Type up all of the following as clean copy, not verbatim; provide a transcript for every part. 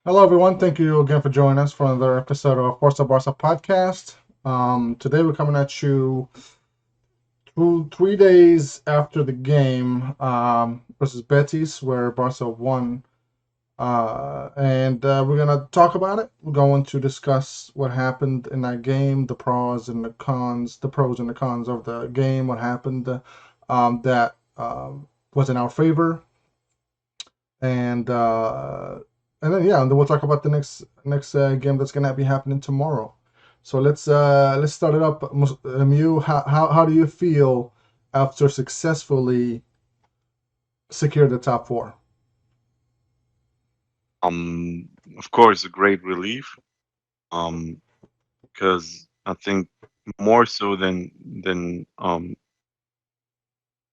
Hello, everyone. Thank you again for joining us for another episode of FORCA BARCA podcast. Today we're coming at you 3 days after the game versus Betis, where Barca won. And we're going to talk about it. We're going to discuss what happened in that game, the pros and the cons, the pros and the cons of the game, what happened that was in our favor, and uh, and then yeah, and then we'll talk about the next game that's gonna be happening tomorrow. So let's start it up. You, how do you feel after successfully secure the top four? Um, of course, a great relief. Um, because I think more so than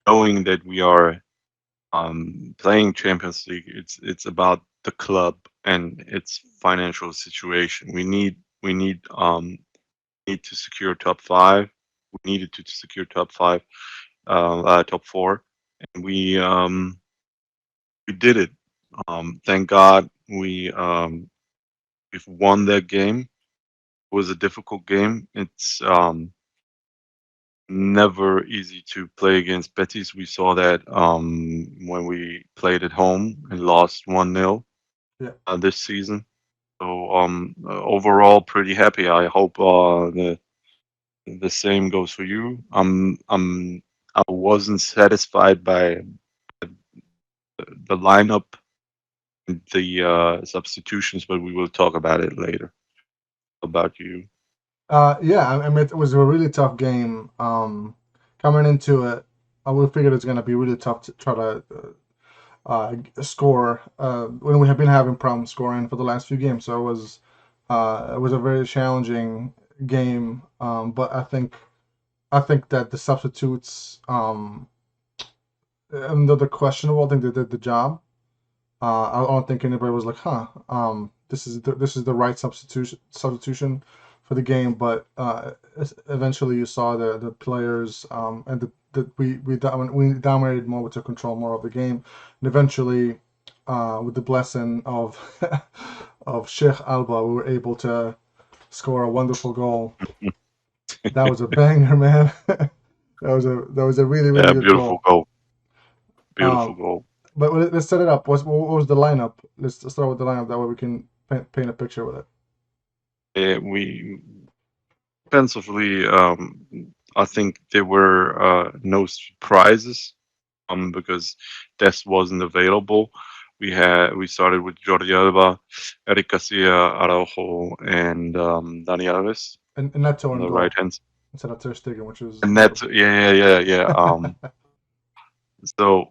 knowing that we are playing Champions League, it's about the club and its financial situation. We need to secure top five. We needed to secure top five, top four, and we did it. Thank God we've won that game. Was a difficult game. It's never easy to play against Betis. We saw that when we played at home and lost 1-0 Yeah. this season. So overall, pretty happy. I hope the same goes for you. I wasn't satisfied by the lineup, the substitutions, but we will talk about it later. About you. Yeah. I mean, it was a really tough game. Coming into it, we figured it's gonna be really tough to try to score when we have been having problems scoring for the last few games. So it was a very challenging game. But I think that the substitutes, though they're questionable, I think they did the job. I don't think anybody was like, "Huh, this is the right substitution for the game." But eventually, you saw the players and we dominated more, we took control more of the game, and eventually, with the blessing of of Sheikh Alba, we were able to score a wonderful goal. That was a banger, man. That was a really really Yeah, good beautiful goal. goal. Beautiful Um, goal. but let's set it up. What was the lineup? Let's start with the lineup. That way we can paint a picture with it. We Defensively, I think there were no surprises because Dest wasn't available. We started with Jordi Alba, Eric Garcia, Araujo, and Dani Alves And Neto on and the right goal hand. instead of Ter Stegen, which was And that that, was yeah. So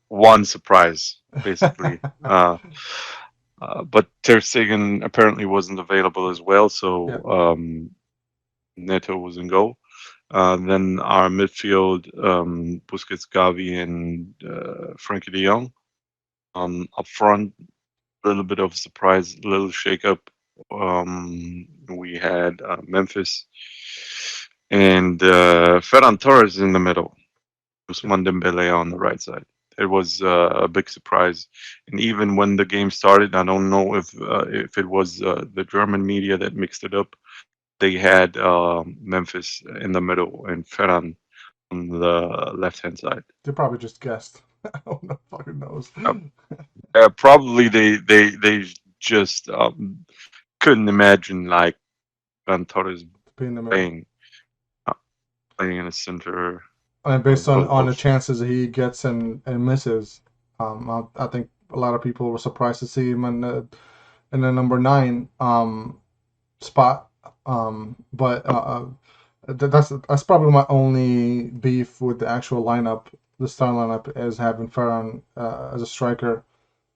one surprise basically. But Ter Stegen apparently wasn't available as well, yeah. so Neto was in goal. Then our midfield, Busquets, Gavi, and Frankie de Jong. Up front, a little bit of a surprise, a little shake-up. We had Memphis and Ferran Torres in the middle. Yeah. Usman Dembele on the right side. It was a big surprise, and even when the game started, I don't know if it was the German media that mixed it up. They had Memphis in the middle and Ferran on the left hand side. They probably just guessed. No fucking knows. Uh, Probably they just couldn't imagine like Van Torres To be in the middle. playing uh, playing in the center. And based on the Of chances that he gets and misses, I think a lot of people were surprised to see him in the number nine spot. But that's probably my only beef with the actual lineup, the starting lineup, is having Ferran as a striker.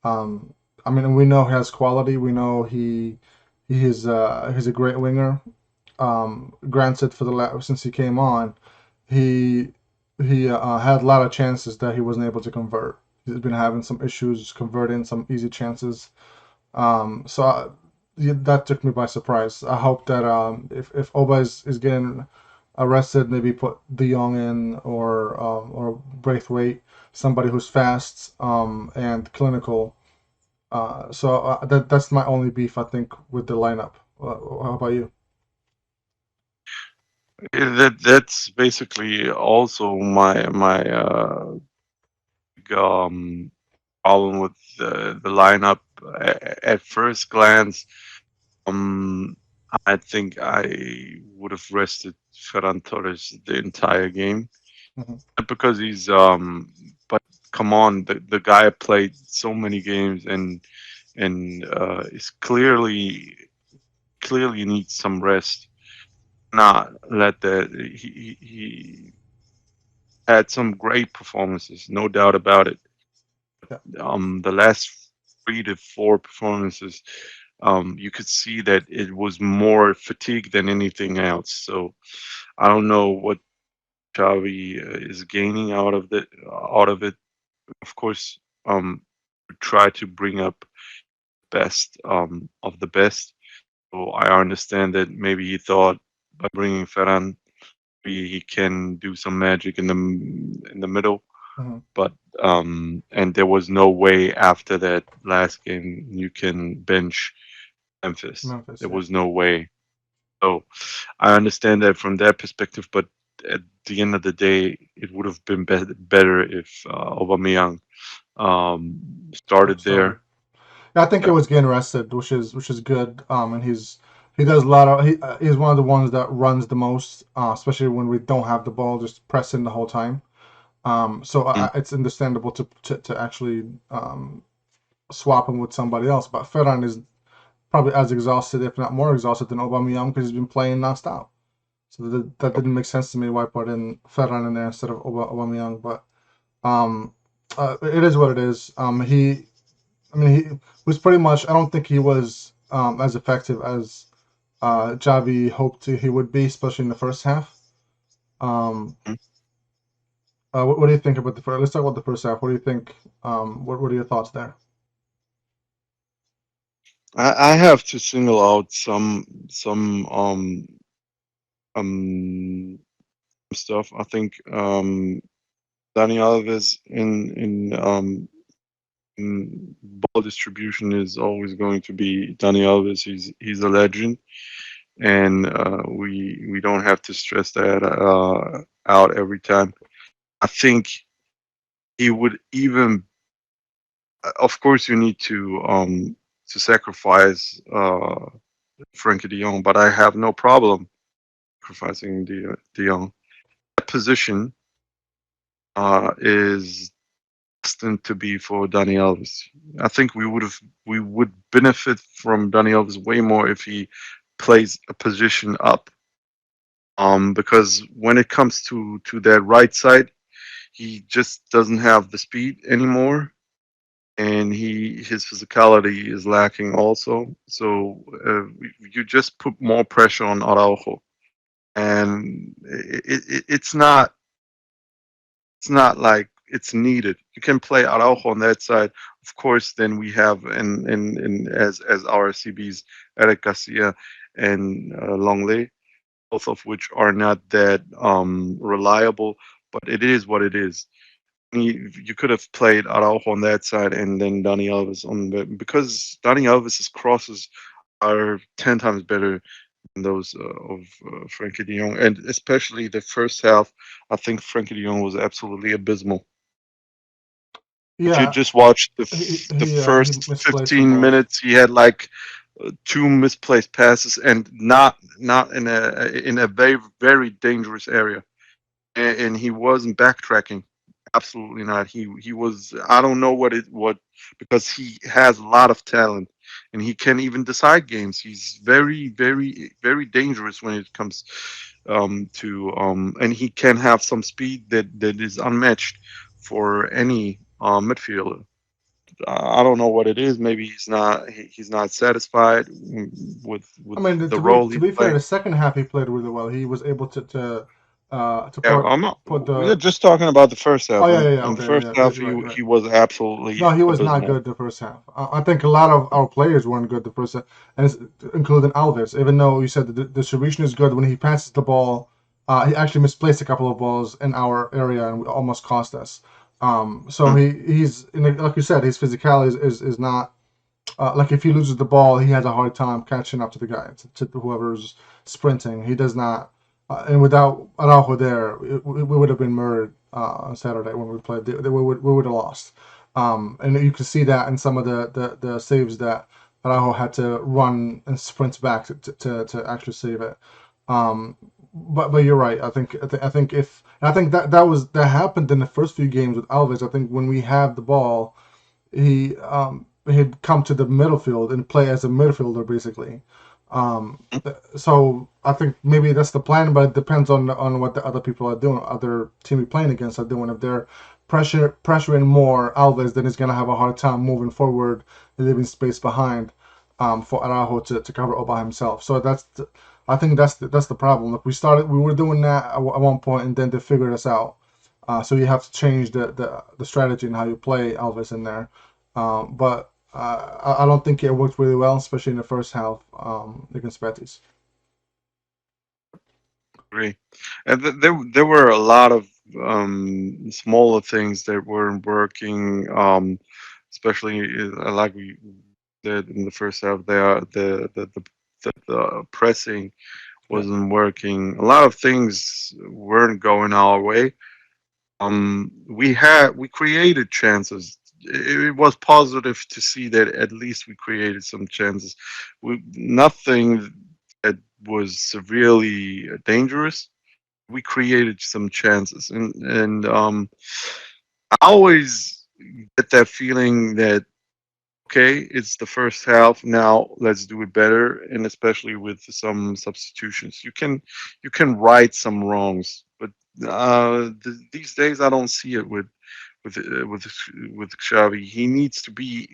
Um, I mean, we know he has quality. We know he's a great winger. Granted, since he came on, he he had a lot of chances that he wasn't able to convert. He's been having some issues converting some easy chances. Yeah, that took me by surprise. I hope that if Oba is getting arrested, maybe put De Jong in or Braithwaite, somebody who's fast and clinical, That's my only beef, I think, with the lineup. How about you? That's basically also my problem with the lineup. At first glance, um, I think I would have rested Ferran Torres the entire game. Hmm. Not because he's but come on, the guy played so many games and is clearly needs some rest. Not let that he had some great performances, no doubt about it. Yeah. The last 3 to 4 performances, you could see that it was more fatigue than anything else. So I don't know what Xavi is gaining out of it. Of course, try to bring up best of the best. So I understand that maybe he thought by bringing Ferran, he can do some magic in the middle. Hmm. But and there was no way after that last game you can bench Memphis. Memphis, There yeah. was no way. So I understand that from that perspective, but at the end of the day, it would have been better if Aubameyang started Started. there. Yeah, I think it Yeah. was getting rested, which is good. And he does a lot of he's one of the ones that runs the most, especially when we don't have the ball, just pressing the whole time. Mm, It's understandable to actually swap him with somebody else. But Ferran is probably as exhausted, if not more exhausted, than Aubameyang because he's been playing nonstop. So that didn't make sense to me why I put in Ferran in there instead of Aubameyang. But um, it is what it is. He was pretty much. I don't think he was as effective as Javi hoped he would be, especially in the first half. Um, mm. what do you think about the first? Let's talk about the first half. What do you think? What are your thoughts there? I have to single out some um stuff. I think Dani Alves in ball distribution is always going to be Dani Alves. He's a legend, and we don't have to stress that out every time. I think he would even, of course, you need to sacrifice Frankie De Jong, but I have no problem sacrificing De Jong. That position is destined to be for Dani Alves. I think we would benefit from Dani Alves way more if he plays a position up. Because when it comes to that right side, he just doesn't have the speed anymore, and his physicality is lacking also. So you just put more pressure on Araujo, and it's not like it's needed. You can play Araujo on that side, of course. Then we have in as our CBs Eric Garcia and Longley, both of which are not that reliable. But it is what it is. You could have played Araujo on that side and then Dani Alves on the, because Dani Alves's crosses are 10 times better than those of Frankie De Jong, and especially the first half. I think Frankie De Jong was absolutely abysmal. If you Yeah, just watch the he first misplaced some 15 balls. minutes, he had like two misplaced passes and not in a very dangerous area, and he wasn't backtracking. Absolutely not. He was. I don't know what because he has a lot of talent and he can even decide games. He's very dangerous when it comes to and he can have some speed that is unmatched for any midfielder. I don't know what it is. Maybe he's not satisfied I with mean, the to be role to he's be fair, playing. the second half he played really well. He was able to Yeah, put I'm not. put We're the. just talking about the first Oh half. yeah, In yeah, yeah. in the Okay, yeah, first yeah. half, Right, he right. was absolutely No, he was not abysmal. good the first half. I think a lot of our players weren't good the first half, and including Alves. Even though you said the distribution is good, when he passes the ball, he actually misplaced a couple of balls in our area and almost cost us. So Mm, he's like you said, his physicality is not. like if he loses the ball, he has a hard time catching up to the guy, to whoever's sprinting. He does not, and without Araujo there, we would have been murdered on Saturday when we played. We would have lost. And you can see that in some of the saves that Araujo had to run and sprint back to actually save it. Um, but you're right. I think if and I think that happened in the first few games with Alves. I think when we have the ball, he'd come to the middle field and play as a midfielder basically. So I think maybe that's the plan, but it depends on what the other people are doing, other team we're playing against are doing. If they're pressuring more Alves, then he's gonna have a hard time moving forward and leaving space behind for Araujo to cover all by himself. So I think that's the problem. Like we were doing that at one point, and then they figured us out. So you have to change the strategy and how you play Elvis in there. But I don't think it worked really well, especially in the first half against Betis. Agree. And there were a lot of smaller things that weren't working. Especially like we did in the first half. There, the pressing Yeah, wasn't working. A lot of things weren't going our way. We created chances. It was positive to see that at least we created some chances. Nothing that was severely dangerous. We created some chances, and I always get that feeling that okay, it's the first half. Now let's do it better, and especially with some substitutions, you can right some wrongs. But these days, I don't see it with uh, with with Xavi. He needs to be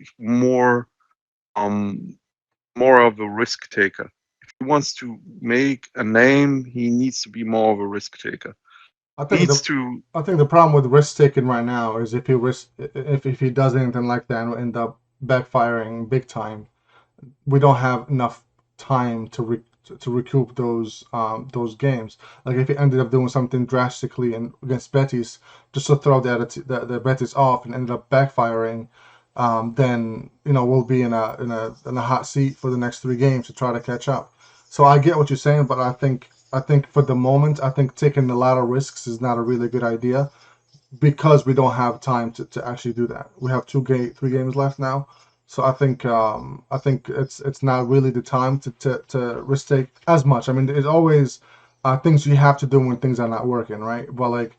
um more of a risk taker. If he wants to make a name, he needs to be more of a risk taker. I He think needs the to I think the problem with risk taking right now is if he does anything like that and will end up backfiring big time, we don't have enough time to recoup those games. Like if he ended up doing something drastically and against Betis just to throw the Betis off and ended up backfiring, then we'll be in a hot seat for the next 3 games to try to catch up. So I get what you're saying, but I think for the moment, I think taking a lot of risks is not a really good idea because we don't have time to actually do that. We have 3 games left now, so I think it's not really the time to risk take as much. I mean, there's always things you have to do when things are not working, right? But like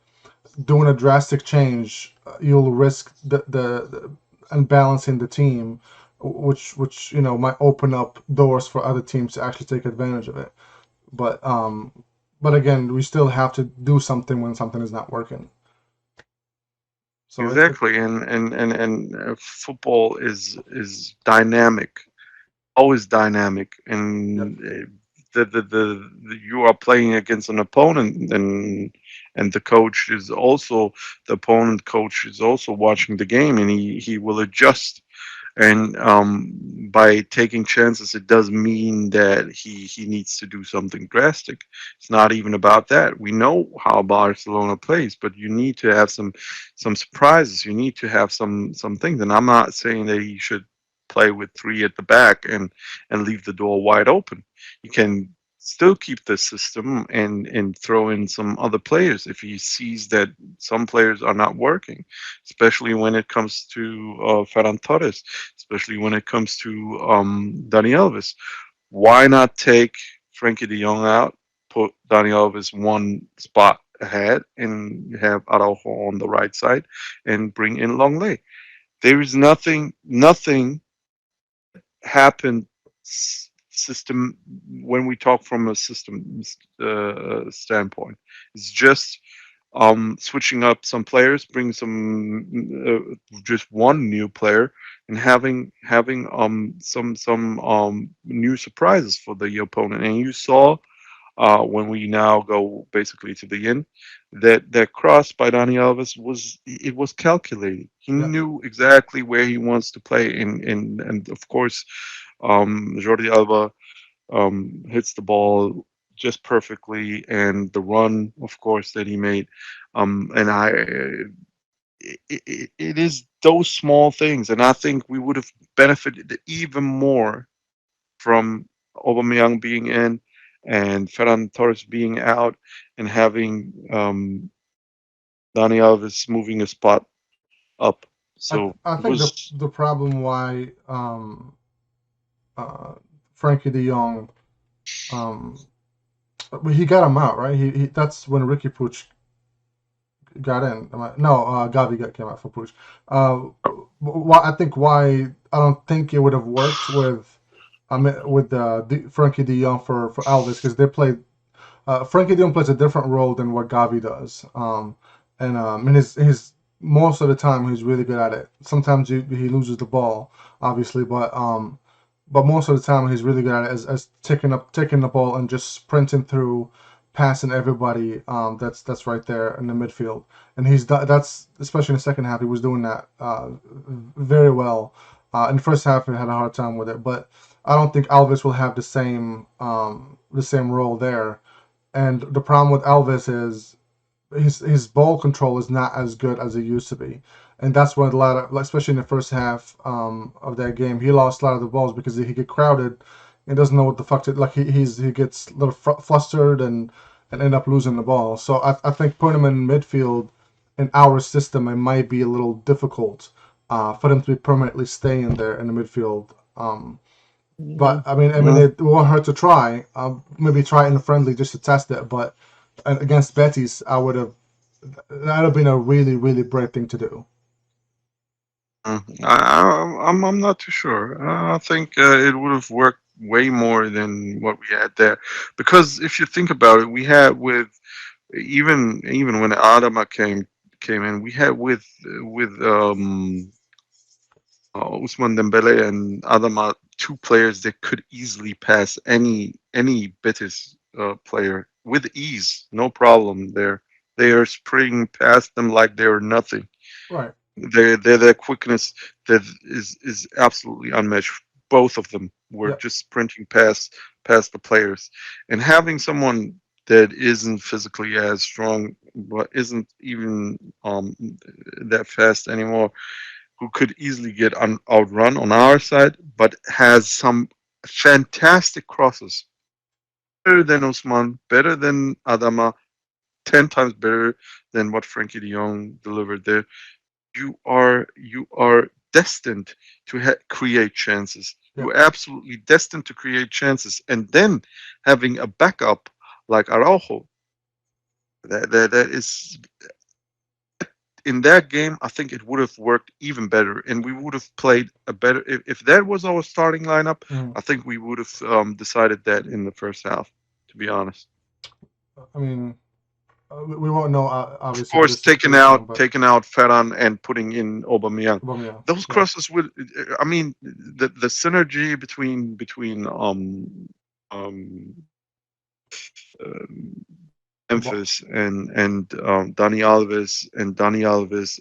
doing a drastic change, you'll risk the unbalancing the team, which might open up doors for other teams to actually take advantage of it. But again, we still have to do something when something is not working. So exactly, and football is dynamic, always dynamic, yeah, and you are playing against an opponent, and the opponent coach is also watching the game, and he will adjust. And by taking chances, it does mean that he needs to do something drastic. It's not even about that. We know how Barcelona plays, but you need to have some surprises. You need to have some things. And I'm not saying that he should play with three at the back and leave the door wide open. You can still keep the system and throw in some other players if he sees that some players are not working, especially when it comes to Ferran Torres, especially when it comes to Dani Alves. Why not take Frankie de Jong out, put Dani Alves one spot ahead, and have Araujo on the right side, and bring in Longley? There is nothing happened system when we talk from a system standpoint. It's just switching up some players, bring just one new player, and having some new surprises for the opponent. And you saw when we now go basically to the end that cross by Dani Alves was calculated. He yeah. knew exactly where he wants to play, and of course Jordi Alba hits the ball just perfectly, and the run, of course, that he made. And it is those small things, and I think we would have benefited even more from Aubameyang being in and Ferran Torres being out, and having Dani Alves moving a spot up. So I it think was. the problem why uh, Frankie De Jong he got him out, right? He that's when Ricky Puig got in. No, Gavi came out for Puig. I think why I don't think it would have worked with Frankie De Jong for Alves because they played Frankie De Jong plays a different role than what Gavi does. And his most of the time he's really good at it. Sometimes he loses the ball, obviously, but most of the time he's really good at it as taking the ball and just sprinting through, passing everybody. That's right there in the midfield, and that's especially in the second half he was doing that very well. In the first half he had a hard time with it, but I don't think Alves will have the same role there. And the problem with Elvis is his ball control is not as good as it used to be, and that's when a lot of, like, especially in the first half of that game, he lost a lot of the balls because he get crowded and doesn't know what the fuck to like. He gets a little flustered and end up losing the ball. So I think putting him in midfield in our system, it might be a little difficult for them to be permanently staying there in the midfield. But I mean, Well, it won't hurt to try. Maybe try it in a friendly just to test it. But against Betis, I would have that'd have been a really, really brave thing to do. I'm not too sure. I think it would have worked way more than what we had there, because if you think about it, we had with even when Adama came in, we had with Usman Dembele and Adama, two players that could easily pass any Betis player with ease, no problem there. They are sprinting past them like they're nothing. Right. Their quickness that is absolutely unmatched. Both of them were Yeah. just sprinting past the players, and having someone that isn't physically as strong, but isn't even that fast anymore, who could easily get outrun on our side, but has some fantastic crosses. Better than Osman, better than Adama, 10 times better than what Frankie de Jong delivered there. You are destined to create chances. Yeah. You're absolutely destined to create chances. And then having a backup like Araujo, that is in that game, I think it would have worked even better, and we would have played a better. If that was our starting lineup, Mm. I think we would have decided that in the first half. To be honest, I mean, we won't know of obviously for course, this this game, but taking out Ferran and putting in Aubameyang, yeah, those yeah, crosses would. I mean, the synergy um, um, but Memphis and Dani Alves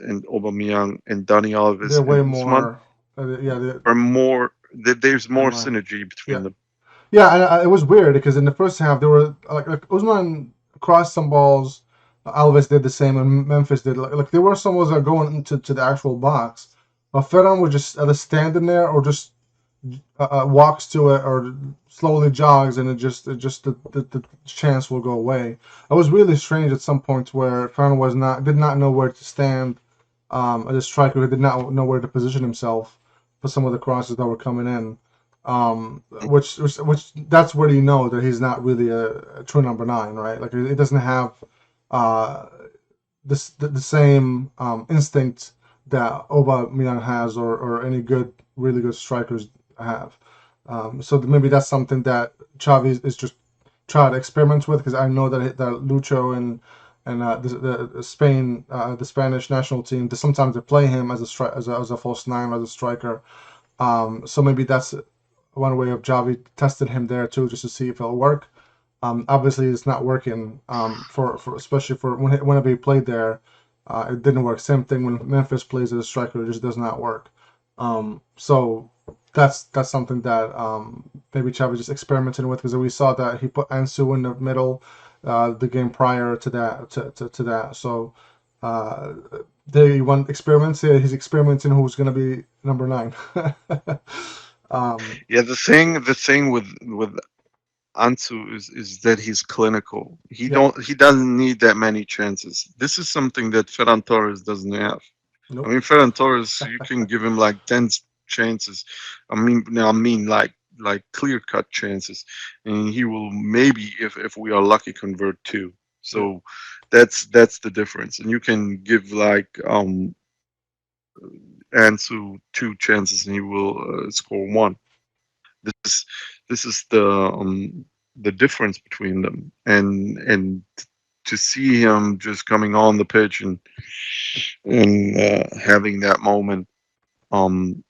and Aubameyang and Dani they're Alves way and Usman more. Yeah, are more. There's more combined. synergy Yeah. between them. Yeah, and it was weird because in the first half there were like Usman crossed some balls, Alves did the same, and Memphis did like there were some balls that were going into the actual box, but Ferran was just either standing there or just walks to it or slowly jogs, and it just the chance will go away. It was really strange at some points where Ferran did not know where to stand as a striker. He did not know where to position himself for some of the crosses that were coming in. Which that's where you know that he's not really a true number nine, right? Like it doesn't have uh, the same instinct that Aubameyang has, or any really good strikers have. So maybe that's something that Xavi is just try to experiment with, because I know that Lucho and the Spain the Spanish national team, sometimes they play him as as a false nine, as a striker. So maybe that's one way of Javi tested him there too, just to see if it'll work. Obviously, it's not working for especially for whenever he played there. It didn't work. Same thing when Memphis plays as a striker, it just does not work. So that's something that maybe Xavi just experimenting with, because we saw that he put Ansu in the middle the game prior to that. To that. So uh, They want experiments. He's experimenting who's gonna be number 9. um, Yeah, the thing with Ansu is that he's clinical. yeah, He doesn't need that many chances. This is something that Ferran Torres doesn't have. I nope. mean, Ferran Torres, you can give him like 10 chances. I mean like clear cut chances, and he will maybe, if we are lucky, convert two. Yeah, So that's the difference. And you can give like Ansu two chances, and he will score one. This is this is the difference between them, and to see him just coming on the pitch and having that moment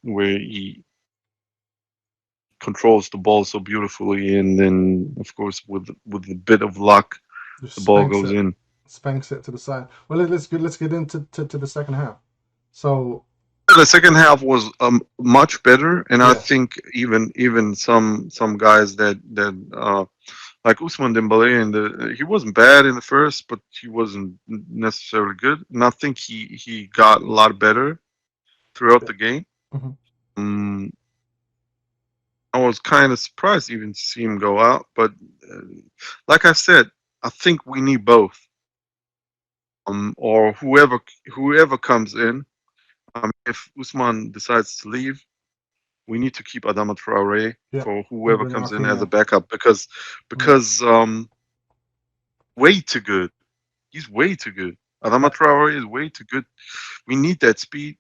where he controls the ball so beautifully, and then of course with a bit of luck, just the ball spanks goes it, in. spanks it to the side. Well, let's get into to the second half. So The second half was much better, and I yeah, think even some guys that like Usman Dembele, and he wasn't bad in the first, but he wasn't necessarily good. And I think he got a lot better throughout yeah, the game. hmm Um, I was kind of surprised even to see him go out, but uh, like I said, I think we need both. Or whoever comes in. If Usman decides to leave, we need to keep Adama Traore yeah, for and whoever bring comes in as a Rafinha. backup because Mm, because way too good. He's way too good. Adama yeah, Traore is way too good. We need that speed.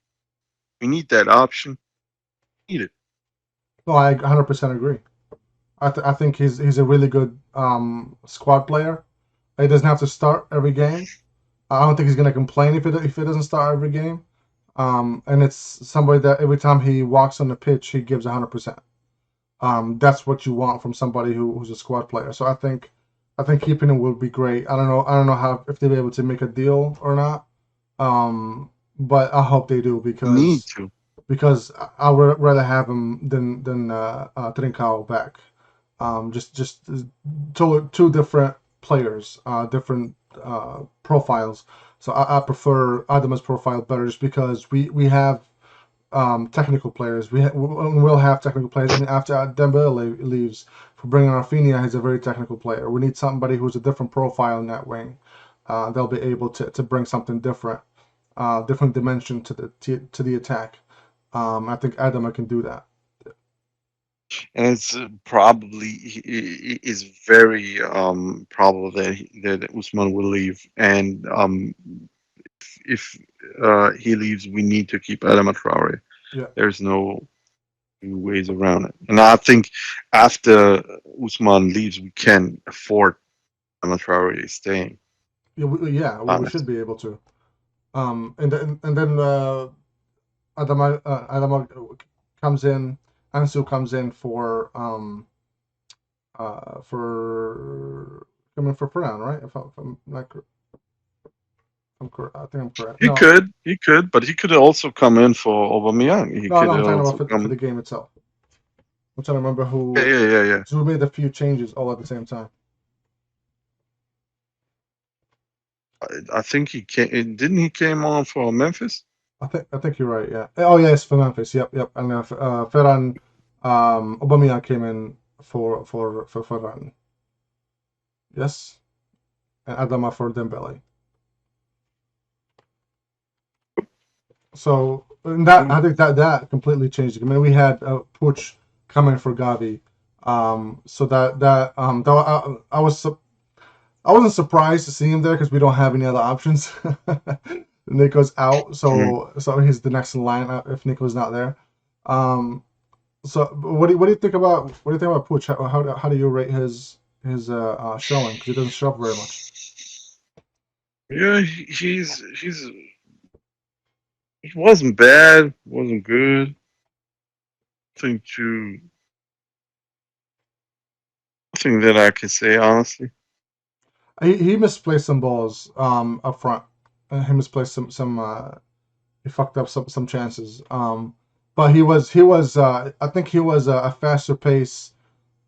We need that option. We need it. no, I 100% agree. I think he's a really good squad player. He doesn't have to start every game. I don't think he's gonna complain if he doesn't start every game. And it's somebody that every time he walks on the pitch, he gives 100%. That's what you want from somebody who's a squad player. So I think keeping him would be great. I don't know how if they'll be able to make a deal or not. But I hope they do We need because to. because I would rather have him than Trincao back. Just two different players, different profiles. So I prefer Adama's profile better just because we have technical players. We'll have technical players. Even after Dembele leaves, for bringing Rafinha, he's a very technical player. We need somebody who's a different profile in that wing. They'll be able to bring something different, different dimension to the attack. I think Adama can do that. And it's probably is very probable that Usman will leave. And if he leaves, we need to keep Adama Traore. Yeah, There's no ways around it. And I think after Usman leaves, we can afford Adama Traore staying. yeah, we should Honest. be able to. And then Adama comes in. Ansu comes in for coming for Brown, right? If I'm not, I'm correct. I think I'm correct. No, He could, but he could also come in for Aubameyang. He no, could I'm talking about also for come. the game itself. I'm trying to remember Yeah, who. yeah, yeah, yeah. So we made a few changes all at the same time. I think he came. Didn't he came on for Memphis? I think you're right. Yeah. Oh yes, for Memphis. Yep, yep. And Ferran, Aubameyang came in for Ferran. Yes, and Adama for Dembele. So and that I Mm. think that completely changed it. I mean, we had Puch coming for Gavi. So though I wasn't surprised to see him there because we don't have any other options. Nico's out, Mm. so he's the next in line if Nico's not there. Um, so what do you think about Puch? How do you rate his showing? Because he doesn't show up very much. Yeah, he wasn't bad, wasn't good. Nothing to nothing that I can say honestly. He misplaced some balls up front. He misplaced some he fucked up some chances. But he was I think he was a faster pace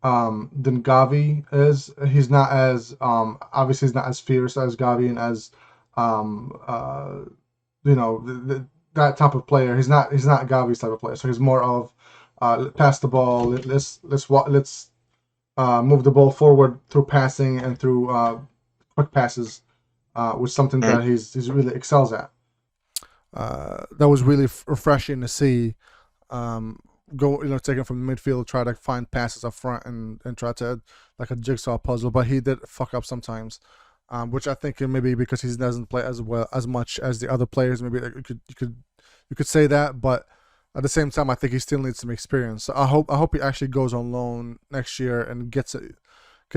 than Gavi is. He's not as obviously he's not as fierce as Gavi and as um uh that type of player. He's not Gavi's type of player. So he's more of pass the ball. Let's move the ball forward through passing and through quick passes, which is something Mm. that he's really excels at. That was really refreshing to see. Go take him from the midfield, try to find passes up front, and try to like a jigsaw puzzle. But he did fuck up sometimes, which I think maybe because he doesn't play as much as the other players. Maybe you could say that, but at the same time, I think he still needs some experience. So I hope he actually goes on loan next year and gets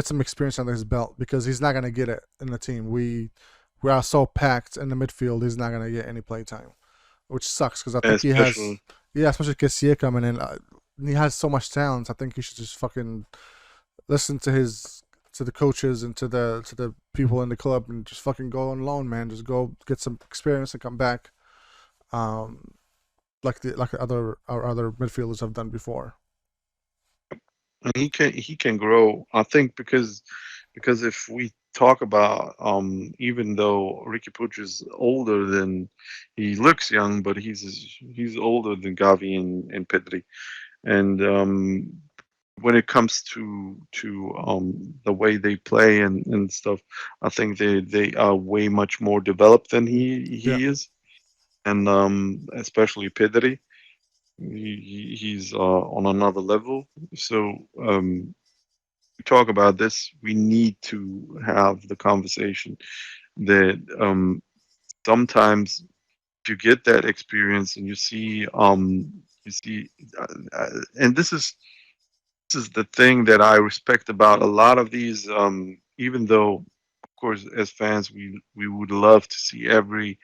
some experience under his belt, because he's not gonna get it in the team. We are so packed in the midfield. He's not gonna get any play time, which sucks because I think he has. Especially Yeah, especially Kessie coming in. He has so much talent. I think he should just fucking listen to the coaches and to the people in the club and just fucking go on loan, man. Just go get some experience and come back. Um, like our other midfielders have done before. and he can grow. I think because if we talk about even though Ricky Puig is older than he looks young, but he's older than Gavi and Pedri. And when it comes to the way they play and stuff, I think they are way much more developed than Yeah, he is, and especially Pedri, he's on another level. So we talk about this. We need to have the conversation that sometimes you get that experience and you see, and this is the thing that I respect about a lot of these. Even though, of course, as fans, we would love to see every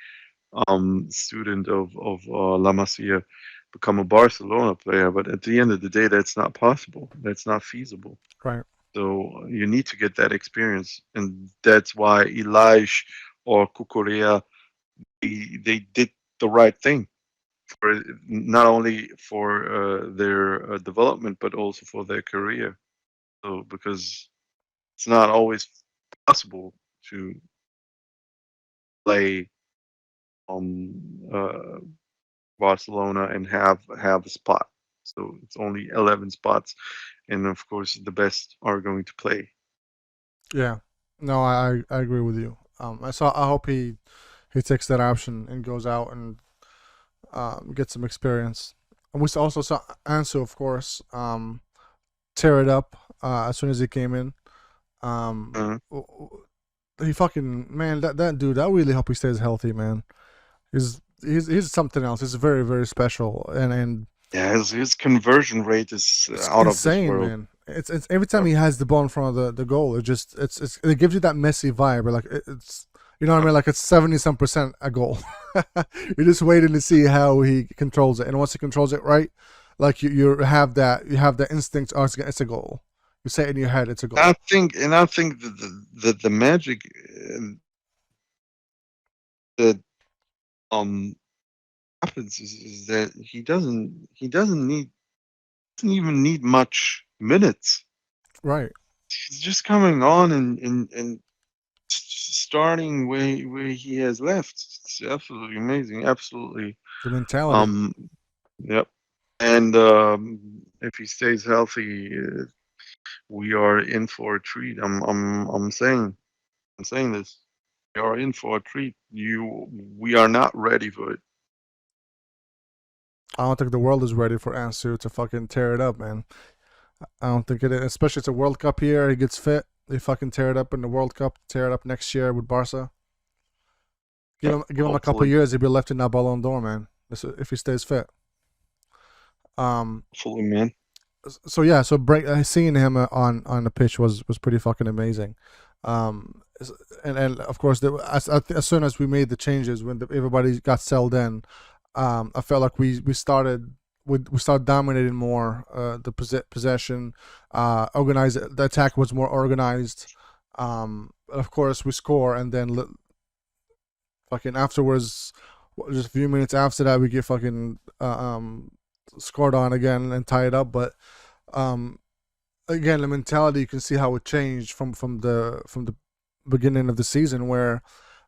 student of La Masia become a Barcelona player, but at the end of the day, that's not possible. That's not feasible. right. So you need to get that experience, and that's why Elias or Kukurea, they did the right thing for not only for their development but also for their career. So because it's not always possible to play uh, Barcelona and have a spot. So it's only 11 spots, and of course the best are going to play. Yeah. No, I agree with you. I hope he takes that option and goes out and gets some experience. And we also saw Ansu, of course, tear it up as soon as he came in. Um, Uh, he fucking man, that dude. I really hope he stays healthy, man. He's something else. He's very very special, and yeah, his conversion rate is it's out of this insane, world. man. It's every time he has the ball in front of the goal, it gives you that messy vibe. Like it's you know what I mean. Like it's 70% a goal. You're just waiting to see how he controls it, and once he controls it right, like you have that instinct. Oh, it's a goal. You say it in your head, it's a goal. I think that the magic that um happens is that he doesn't even need much minutes. Right. He's just coming on and starting where he has left. It's absolutely amazing. Absolutely. The mentality. Um. Yep. And if he stays healthy, we are in for a treat. I'm saying this. We are in for a treat. We are not ready for it. I don't think the world is ready for Ansu to fucking tear it up, man. I don't think it is. Especially it's a World Cup year. He gets fit. They fucking tear it up in the World Cup. Tear it up next year with Barca. Give him a couple of Hopefully, years. He'll be left in that Ballon d'Or, man. If he stays fit. Um. hopefully, man. So yeah. So seeing him on the pitch was pretty fucking amazing. Um. And of course, as soon as we made the changes, when everybody got settled in, I felt like we started dominating more. The possession, organized. The attack was more organized. Of course, we score, and then fucking afterwards, just a few minutes after that, we get fucking scored on again and tied up. But um, again, the mentality, you can see how it changed from the beginning of the season, where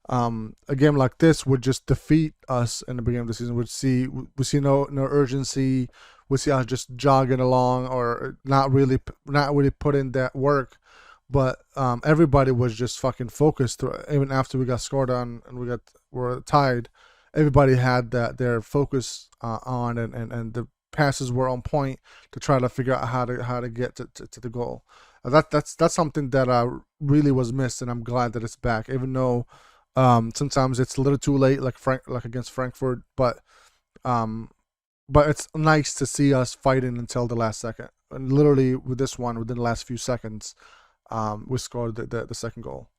A game like this would just defeat us in the beginning of the season. We see no urgency. We see us just jogging along or not really put in that work. But everybody was just fucking focused. Even after we got scored on and were tied, everybody had their focus on, and the passes were on point to try to figure out how to get to the goal. That's something that really was missed, and I'm glad that it's back. Even though sometimes it's a little too late, like against Frankfurt, um, but it's nice to see us fighting until the last second. And literally with this one, within the last few seconds, we scored the second goal.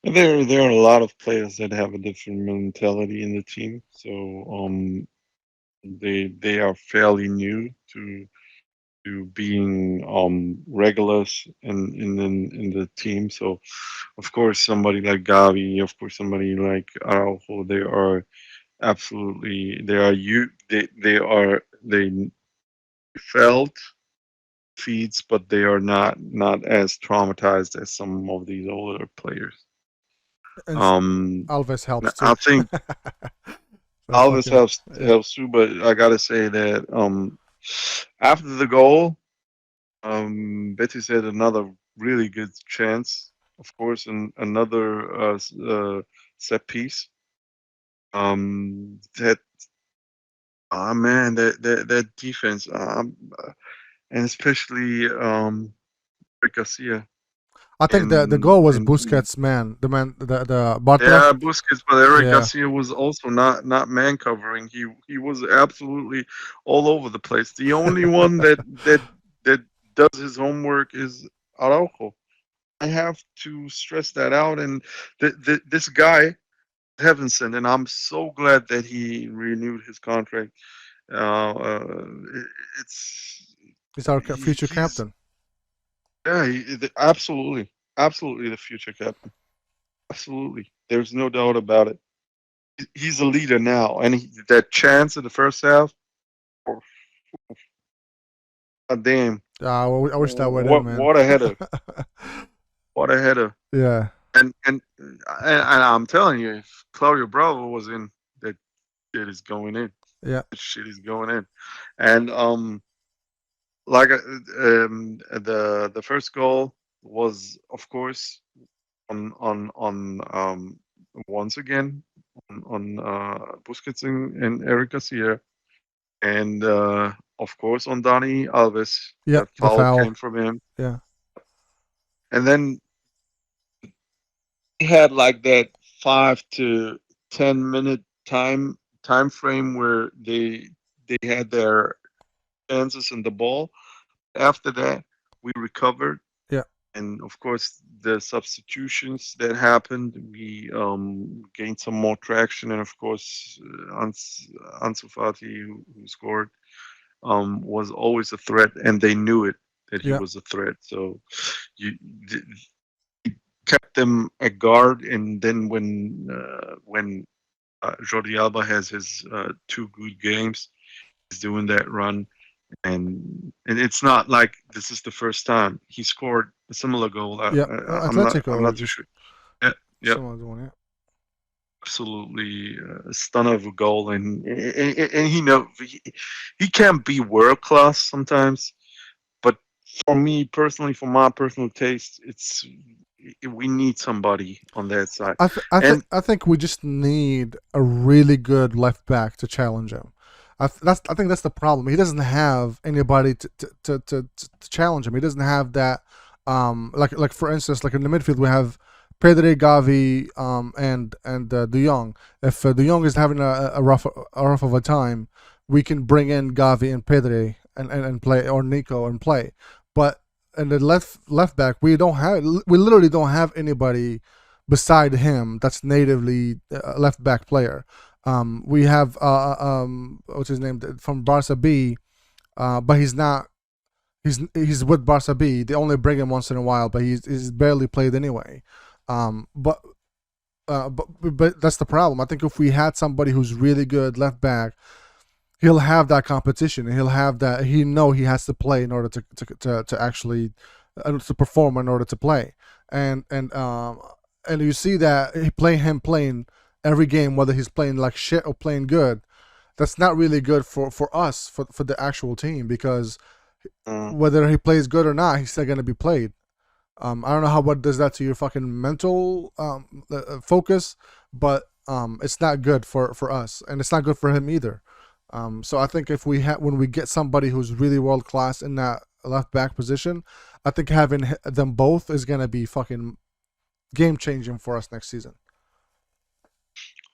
There are a lot of players that have a different mentality in the team, so they are fairly new to being regulars in the team. So of course somebody like Gavi, of course somebody like Araujo, they are absolutely they felt feeds, but they are not as traumatized as some of these older players. And Um, Alves helps I too. think So Alves fucking, yeah. helps too, but I gotta say that after the goal, Betis had another really good chance, of course, and another set piece. That man, that defense, and especially Rick Garcia I think the and goal was Busquets' man, the Bartra. yeah, Busquets, but Eric Yeah, Garcia was also not man covering. He was absolutely all over the place. The only one that does his homework is Araujo. I have to stress that out. And this guy, heaven sent, and I'm so glad that he renewed his contract. Uh, uh, it's he's our future he's captain. yeah, absolutely, absolutely the future captain. Absolutely, there's no doubt about it. He's a leader now, and that chance in the first half, oh, God damn, I wish that went in, man. what a header, what a header. Yeah, And I'm telling you, if Claudio Bravo was in, that shit is going in. yeah, That shit is going in. And like the first goal was, of course, on once again on Busquets and Eric Garcia, and of course on Dani Alves. yeah. That The foul foul. came from him, Yeah, and then he had like that 5 to 10 minute time frame where they had their chances in the ball. After that, we recovered, yeah, and of course the substitutions that happened, we gained some more traction, and of course Ansu Fati, who scored, was always a threat, and they knew it that he yeah. was a threat. So you kept them at guard, and then when Jordi Alba has his 2 good games, he's doing that run, and it's not like this is the first time he scored a similar goal. Yeah, I'm Atletico not too just sure. Yeah, yeah, someone's doing it. absolutely a stunner of a goal, and he can be world class sometimes, but for me personally, for my personal taste, we need somebody on that side, and I think we just need a really good left back to challenge him. I think that's the problem. He doesn't have anybody to challenge him. He doesn't have that. Like for instance, like in the midfield, we have Pedri, Gavi, and De Jong. If De Jong is having a rough of a time, we can bring in Gavi and Pedri and play, or Nico and play. But in the left back, we literally don't have anybody beside him that's natively a left back player. We have what's his name from Barca B, but he's not. He's with Barca B. They only bring him once in a while, but he's barely played anyway. But but that's the problem. I think if we had somebody who's really good left back, he'll have that competition, and he'll have that. He has to play in order to actually to perform in order to play. And and you see that him playing every game, whether he's playing like shit or playing good, that's not really good for us, for the actual team, because whether he plays good or not, he's still gonna be played. I don't know what does that to your fucking mental focus, but it's not good for us, and it's not good for him either. So I think if when we get somebody who's really world class in that left back position, I think having them both is gonna be fucking game changing for us next season.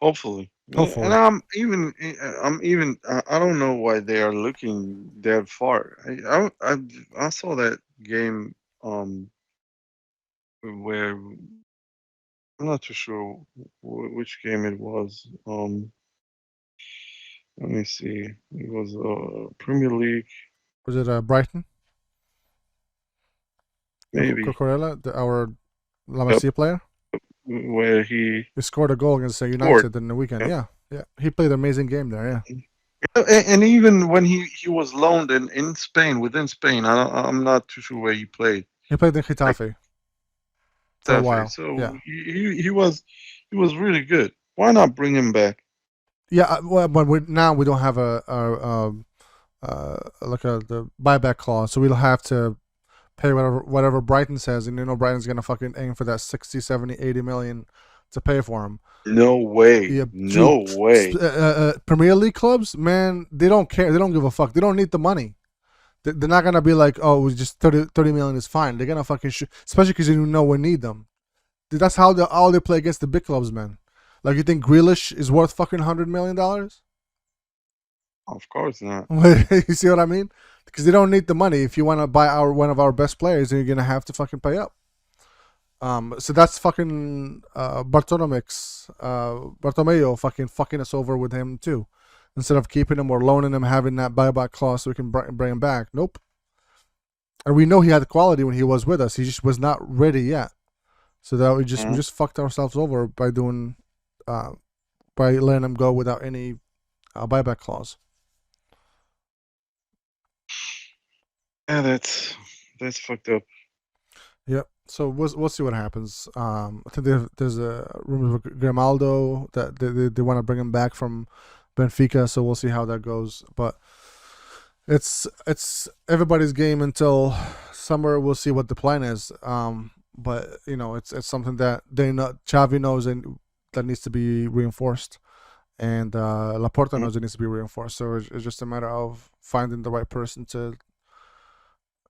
Hopefully. And Hopefully. I don't know why they are looking that far. I saw that game where I'm not too sure which game it was. Let me see. It was Premier League, Was it Brighton? maybe. Cucurella, our La Yep. Masia player? Where he He scored a goal against scored. United in the weekend. Yep. Yeah, yeah. He played an amazing game there. Yeah. And even when he was loaned in Spain, within Spain, I'm not too sure where he played. He played in Like Getafe for a Safi. while. So Yeah. he was really good. Why not bring him back? Yeah. Well, but now we don't have the buyback clause, so we'll have to pay whatever Brighton says, and Brighton's gonna fucking aim for that 60, 70, 80 million to pay for him. No way. Yeah, No way. Premier League clubs, man, they don't care. They don't give a fuck. They don't need the money. They're not gonna be like, oh, just 30 million is fine. They're gonna fucking shoot, especially because you know we need them. That's how all they play against the big clubs, man. Like, you think Grealish is worth fucking $100 million? Of course not. You see what I mean? Because they don't need the money. If you want to buy one of our best players, then you're gonna have to fucking pay up. So that's fucking Bartomeu fucking us over with him too. Instead of keeping him or loaning him, having that buyback clause so we can bring him back. Nope. And we know he had the quality when he was with us. He just was not ready yet. So that we just fucked ourselves over by doing by letting him go without any buyback clause. Yeah, that's fucked up. Yep. So we'll see what happens. I think there's a rumor of Grimaldo that they want to bring him back from Benfica. So we'll see how that goes. But it's everybody's game until summer. We'll see what the plan is. But it's something that Xavi knows and that needs to be reinforced, and Laporta knows it needs to be reinforced. So it's just a matter of finding the right person to,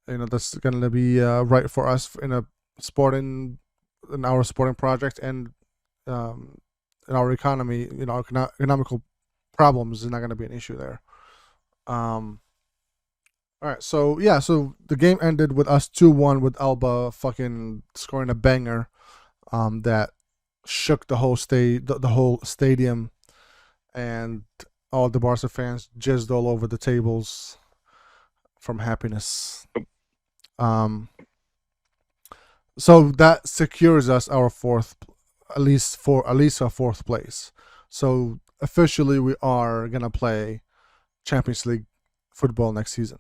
that's gonna be right for us in our sporting project, and in our economy. Economical problems is not gonna be an issue there. All right, so yeah, so the game ended with us 2-1 with Alba fucking scoring a banger, that shook the whole the whole stadium, and all the Barca fans jizzed all over the tables from happiness. So that secures us our at least our fourth place. So officially, we are gonna play Champions League football next season.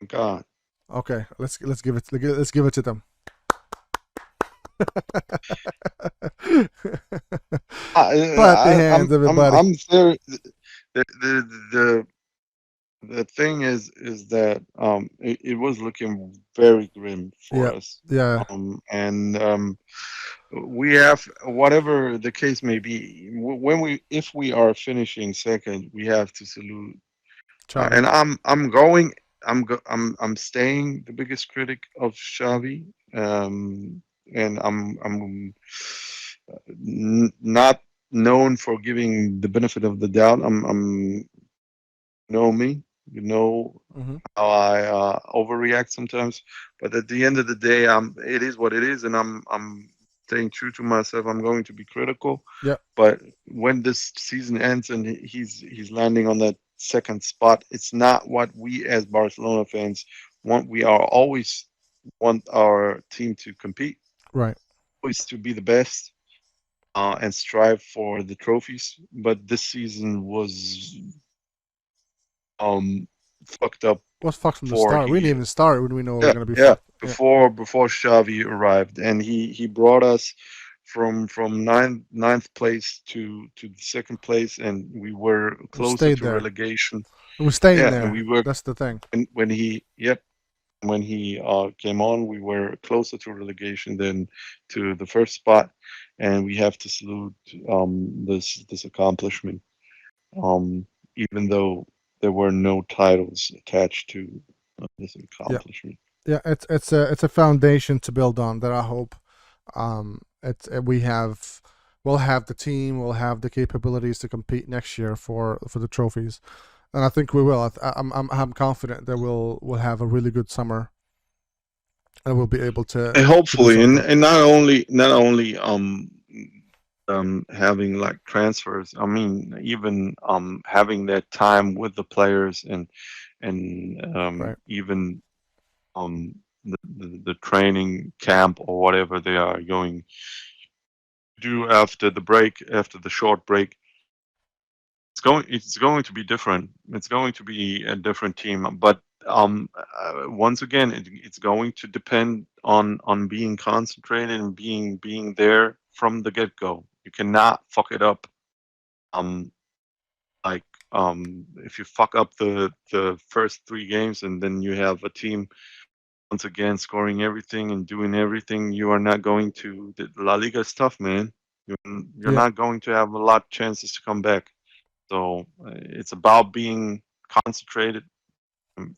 God. Okay, let's give it to them. Clap your hands, everybody. I'm serious. The thing is that it was looking very grim for us. Yeah. And we have, whatever the case may be, if we are finishing second, we have to salute. And I'm staying the biggest critic of Xavi. And I'm not known for giving the benefit of the doubt. I'm know me, how I overreact sometimes. But at the end of the day, it is what it is, and I'm staying true to myself. I'm going to be critical. Yeah. But when this season ends and he's landing on that second spot, it's not what we as Barcelona fans want. We are always want our team to compete, right? Always to be the best, and strive for the trophies. But this season was fucked up was fucked from the before start. We didn't he even start when we know we yeah were gonna be yeah fucked. Yeah. before Xavi arrived, and he brought us from ninth place to the second place, and we were We closer stayed to there. relegation. And we're staying Yeah, and there. we were That's the thing. when he came on, we were closer to relegation than to the first spot, and we have to salute this accomplishment. Um, Even though there were no titles attached to this Yeah. accomplishment. Yeah, it's a foundation to build on that I hope it's we'll have the team, we'll have the capabilities to compete next year for the trophies, and I think we will. I'm confident that we'll have a really good summer, and we'll be able And to do hopefully, something. and not only having like transfers. I mean, even having that time with the players, and Right. even the training camp or whatever they are going to do after the break, after the short break. It's going to be different. It's going to be a different team, but once again, it's going to depend on being concentrated and being there from the get go. You cannot fuck it up. Um, like if you fuck up the first three games and then you have a team once again scoring everything and doing everything, you are not going to. The La Liga is tough, man. You're Yeah. not going to have a lot of chances to come back. So it's about being concentrated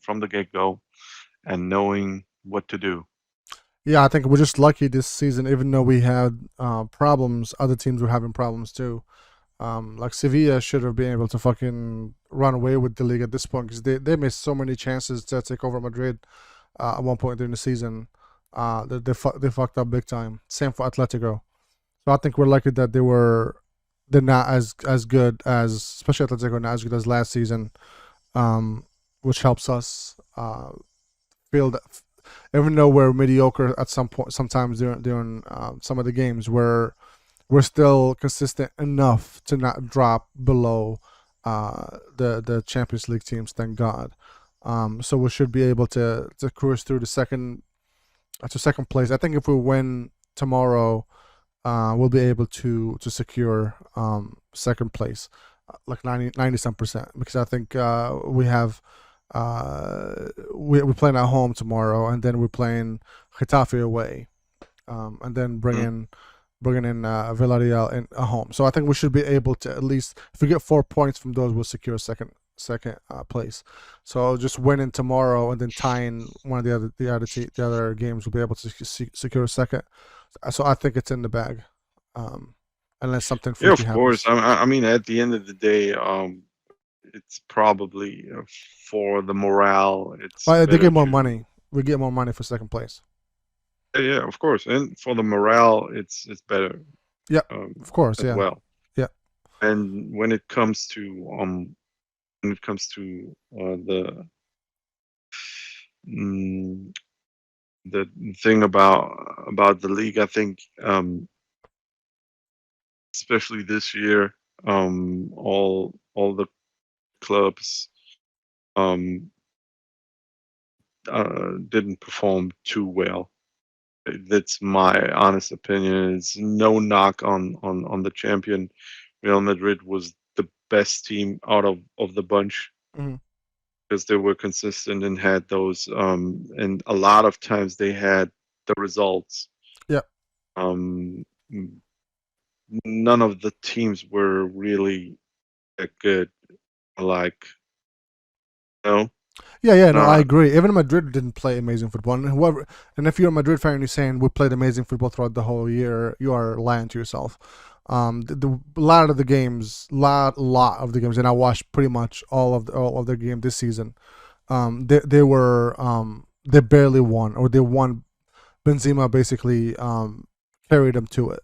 from the get go and knowing what to do. Yeah, I think we're just lucky this season. Even though we had problems, other teams were having problems too. Like Sevilla should have been able to fucking run away with the league at this point because they missed so many chances to take over Madrid at one point during the season. They fucked up big time. Same for Atletico. So I think we're lucky that they're not as good as, especially Atletico, not as good as last season, which helps us feel that even though we're mediocre at some point, sometimes during some of the games, we're still consistent enough to not drop below the Champions League teams. Thank God. So we should be able to cruise through the second to second place. I think if we win tomorrow, we'll be able to secure second place, like 90 some percent, because I think we have we're playing at home tomorrow, and then we're playing Getafe away, and then bringing in Villarreal in at home. So I think we should be able to, at least if we get 4 points from those, we'll secure second place. So just winning tomorrow and then tying one of the other games, we'll be able to secure second. So I think it's in the bag, unless something Yeah, freaky of course. happens. I mean, at the end of the day, it's probably for the morale. It's Well, they better get more to money. We get more money for second place. yeah, of course, and for the morale, it's better Yeah, um, of course. as Yeah, well. yeah, And when it comes to mm, the thing about the league, I think especially this year, all the clubs um, didn't perform too well. That's my honest opinion. It's no knock on the champion. Real Madrid was the best team out of the bunch hmm because they were consistent and had those and a lot of times they had the results. yeah, Um, None of the teams were really that good. Like, no, yeah, yeah. No, I not. agree. Even Madrid didn't play amazing football, and if you're a Madrid fan and you're saying we played amazing football throughout the whole year, you are lying to yourself. A lot of the games, lot of the games, and I watched pretty much all of their game this season. They barely won, or they won. Benzema basically carried them to it.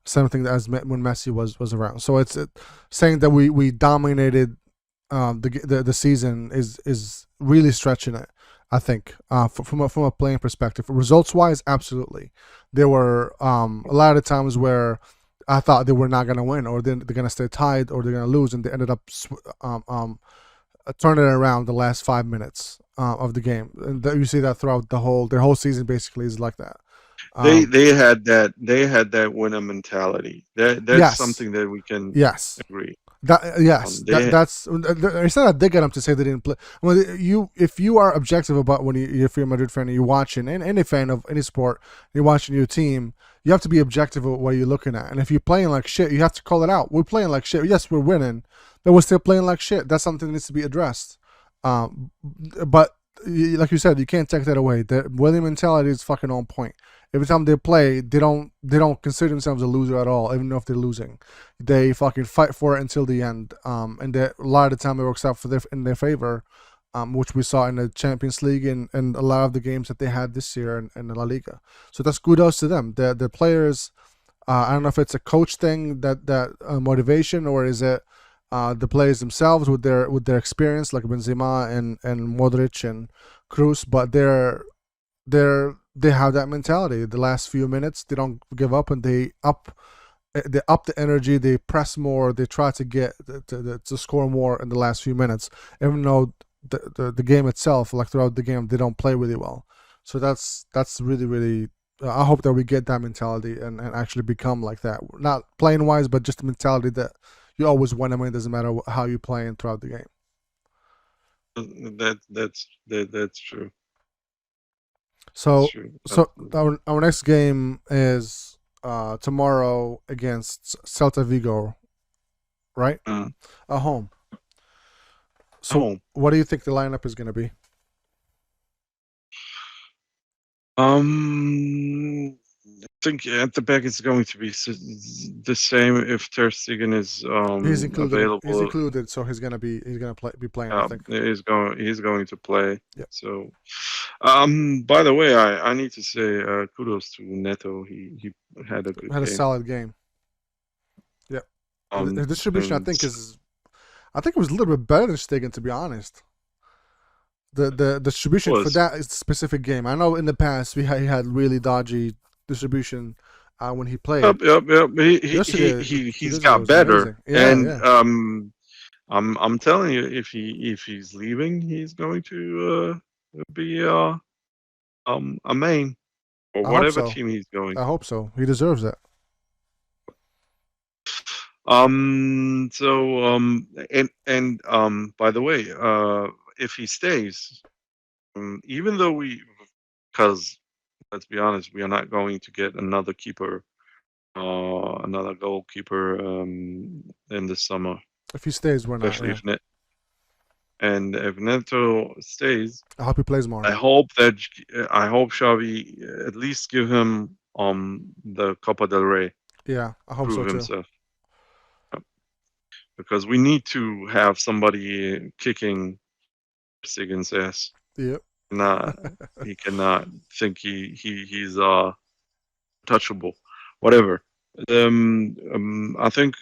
Same thing as when Messi was around. So saying that we dominated the season is really stretching it. I think from a playing perspective, results wise, absolutely. There were a lot of times where I thought they were not gonna win, or they're gonna stay tied, or they're gonna lose, and they ended up turning it around the last 5 minutes. of the game, and you see that throughout their whole season. Basically, is like that. They had that winner mentality. That's Yes, something that we can yes. agree. Yes, They that's. It's not that they get them to say they didn't play. Well, if you are objective about if you're a Madrid fan and you're watching, and any fan of any sport, you're watching your team, you have to be objective about what you're looking at. And if you're playing like shit, you have to call it out. We're playing like shit. Yes, we're winning, but we're still playing like shit. That's something that needs to be addressed. But like you said, you can't take that away. The winning mentality is fucking on point. Every time they play, they don't consider themselves a loser at all, even if they're losing. They fucking fight for it until the end. And a lot of the time it works out in their favor, which we saw in the Champions League and a lot of the games that they had this year in La Liga. So that's kudos to them. The players, I don't know if it's a coach thing, that motivation, or is it the players themselves with their experience, like Benzema and Modric and Cruz, but they have that mentality. The last few minutes, they don't give up, and they up the energy. They press more. They try to get to score more in the last few minutes, even though the game itself, like throughout the game, they don't play really well. So that's really, really. I hope that we get that mentality and actually become like that. Not playing wise, but just the mentality that you always win. I mean, it doesn't matter how you play throughout the game. That's true. So our next game is tomorrow against Celta Vigo, right? At home. So what do you think the lineup is going to be? I think at the back it's going to be the same if Ter Stegen is He's included. available. He's included, so he's gonna be playing. I think he's going to play. Yeah. So, by the way, I need to say kudos to Neto. He had a good a game. solid game. Yeah. The distribution, I think it was a little bit better than Stegen, to be honest. The distribution for that specific game. I know in the past he had really dodgy distribution when he played. Yep. He's got better. I'm telling you, if he's leaving, he's going to be a main or whatever team he's going. I hope so. He deserves it. By the way, if he stays, even though because let's be honest, we are not going to get another keeper, another goalkeeper in the summer. If he stays, we're not. Especially if Neto stays, I hope he plays more. I hope Xavi at least give him the Copa del Rey. Yeah, I hope so too. Because we need to have somebody kicking Stegen's ass. Yep. He cannot think he's touchable. Whatever. I think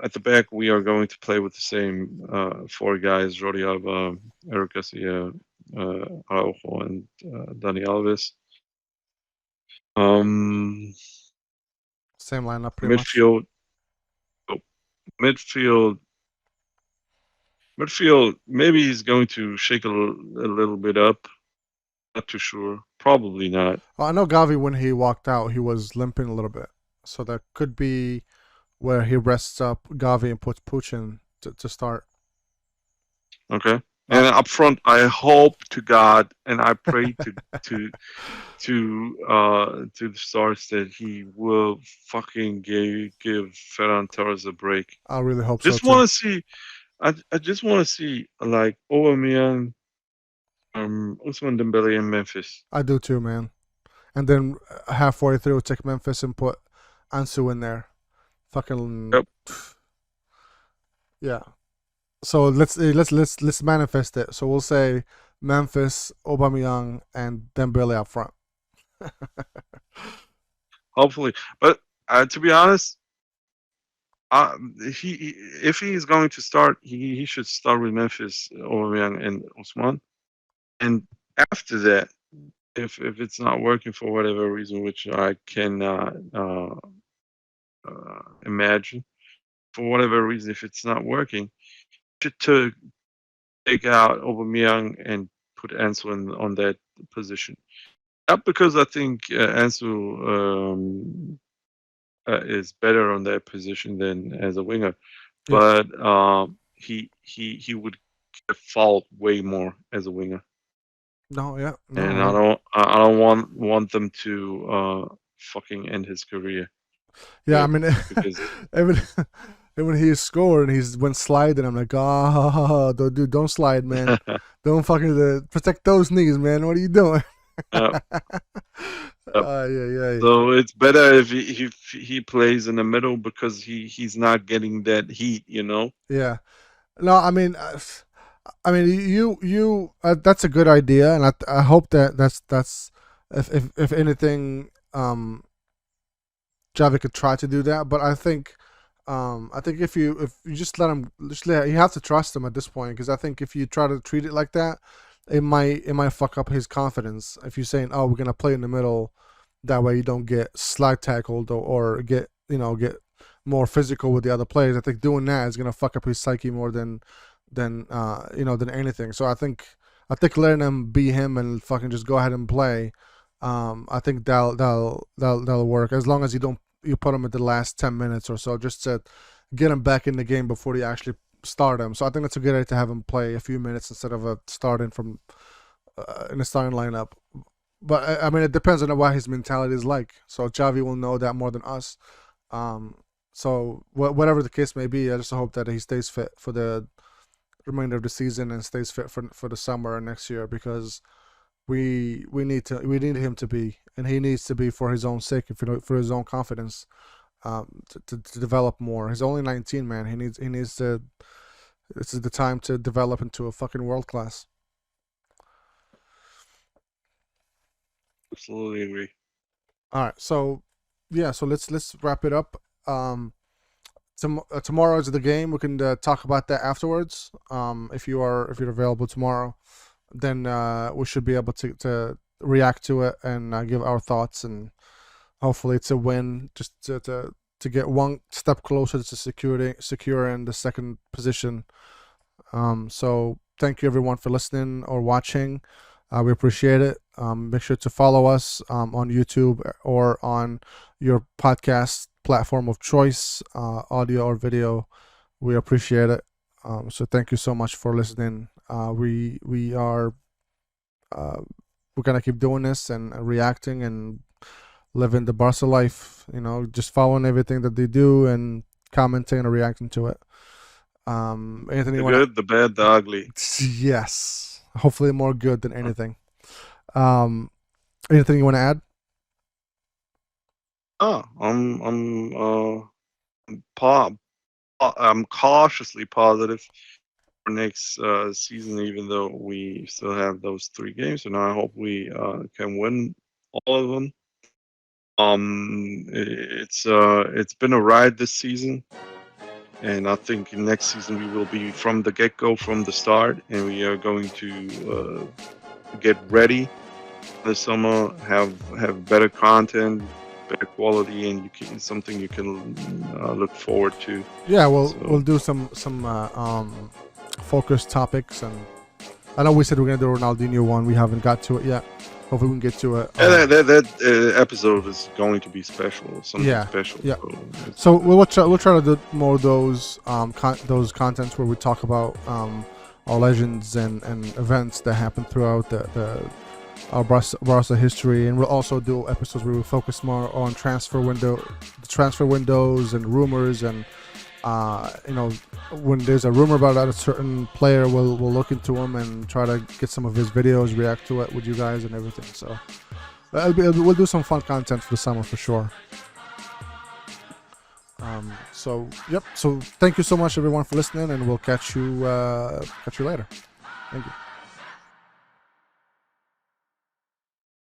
at the back we are going to play with the same four guys: Jordi Alba, Eric Garcia, Araujo, and Dani Alves. Same lineup, pretty much. Midfield. Maybe he's going to shake a little bit up. Not too sure. Probably not. Well, I know Gavi, when he walked out, he was limping a little bit. So that could be where he rests up Gavi and puts Puchin to start. Okay. And up front, I hope to God and I pray to the stars that he will fucking give Ferran Torres a break. I really hope so. I just want to see like Aubameyang, Ousmane Dembele in Memphis. I do too, man. And then halfway through, take Memphis and put Ansu in there. Fucking. Yep. Yeah. So let's manifest it. So we'll say Memphis, Aubameyang, and Dembele up front. Hopefully, but to be honest, if he is going to start, he should start with Memphis, Aubameyang, and Ousmane, and after that, if it's not working for whatever reason, which I cannot imagine, for whatever reason, if it's not working, to take out Aubameyang and put Ansu on that position. Not because I think Ansu is better on that position than as a winger, Yes. but he would get fouled way more as a winger, No. Yeah. and No. I don't want them to fucking end his career Yeah. I mean, because even and when he scored and he went sliding, I'm like, oh, don't slide, man. Don't fucking protect those knees, man. What are you doing? uh, uh, Yeah. so it's better if he plays in the middle because he's not getting that heat, you know. Yeah. No, I mean, you. That's a good idea, and I hope that's if anything, Javi could try to do that. But I think if you just let him, you have to trust him at this point, because I think if you try to treat it like that, it might fuck up his confidence. If you're saying, oh, we're gonna play in the middle, that way you don't get slide tackled or get more physical with the other players. I think doing that is gonna fuck up his psyche more than than anything. So I think letting him be him and fucking just go ahead and play. I think that'll work, as long as you put him at the last 10 minutes or so, just to get him back in the game before you actually start him. So I think it's a good idea to have him play a few minutes instead of starting from in the starting lineup. But I mean, it depends on what his mentality is like. So Xavi will know that more than us. So whatever the case may be, I just hope that he stays fit for the remainder of the season and stays fit for the summer next year, because we need him to be, and he needs to be for his own sake and for his own confidence, to develop more. He's only 19, man. He needs to. This is the time to develop into a fucking world class. Absolutely agree. All right, so yeah, so let's wrap it up. Tomorrow is the game. We can talk about that afterwards. If you're available tomorrow, then we should be able to react to it and give our thoughts, and hopefully it's a win, just to get one step closer to securing the second position. So thank you everyone for listening or watching. We appreciate it. Make sure to follow us on YouTube or on your podcast platform of choice, audio or video. We appreciate it. So thank you so much for listening. We are we're gonna keep doing this and reacting and living the Barca life. Just following everything that they do and commenting and reacting to it. Anything The you want? good, the bad, the ugly. Yes, hopefully more good than anything. Anything you want to add? I'm cautiously positive for next season, even though we still have those 3 games, and I hope we can win all of them. It's been a ride this season, and I think next season we will be from the get-go, from the start, and we are going to get ready this summer, have better content, better quality, and something you can look forward to. Yeah, we'll do some focused topics, and I know we said we're gonna do a Ronaldinho one. We haven't got to it yet. Hopefully we can get to it. That episode is going to be special, something special. Yeah. So we'll try to do more of those those contents where we talk about our legends and events that happen throughout our Barca history, and we'll also do episodes where we focus more on transfer windows and rumors, and when there's a rumor about a certain player, we'll look into him and try to get some of his videos, react to it with you guys and everything. So we'll do some fun content for the summer for sure. So thank you so much everyone for listening, and we'll catch you later. Thank you.